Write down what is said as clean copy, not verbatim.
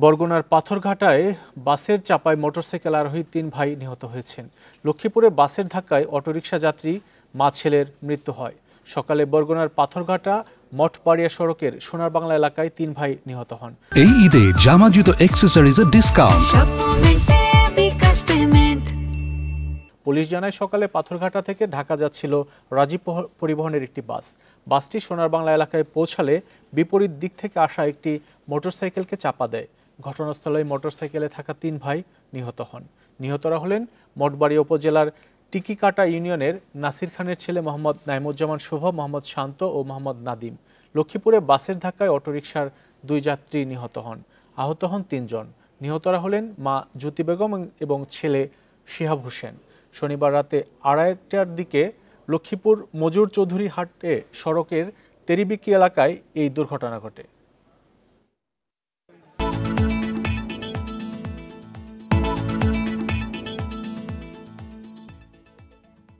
বরগুনার পাথরঘাটায় বাসের চাপায় মোটরসাইকেল আরোহী ৩ ভাই নিহত হয়েছেন। লক্ষ্মীপুরে বাসের ধাক্কায় অটোরিকশা যাত্রী মা ছেলের মৃত্যু হয়। সকালে বরগুনার পাথরঘাটা মঠবাড়িয়া সড়কের সোনার বাংলা এলাকায় ৩ ভাই নিহত হন। এই ঈদে জামা জুতো অ্যাক্সেসরিজের ডিসকাউন্ট। পুলিশ জানায় সকালে পাথরঘাটা থেকে ঢাকা যাচ্ছিল রাজীব পরিবহনের একটি বাস। বাসটি সোনার বাংলা এলাকায় পৌঁছালে বিপরীত দিক থেকে আসা একটি মোটরসাইকেলকে চাপা দেয়। ঘটনাস্থলে মোটরসাইকেলে থাকা ৩ ভাই নিহত হন। নিহতরা হলেন মঠবাড়িয়া উপজেলার টিকিকাটা ইউনিয়নের নাসির খানের ছেলে মোহাম্মদ নাইমুজ্জামান শুভ, মোহাম্মদ শান্ত ও মোহাম্মদ নাদিম। লক্ষ্মীপুরে বাসের ধাক্কায় অটোরিকশার ২ যাত্রী নিহত হন। আহত হন ৩ জন। নিহতরা হলেন মা জ্যোতি বেগম এবং ছেলে শিহাব হোসেন। শনিবার রাতে ২:৩০টার দিকে লক্ষ্মীপুর মজুর চৌধুরী হাটে সড়কের তেরিবিকি এলাকায় এই দুর্ঘটনা ঘটে।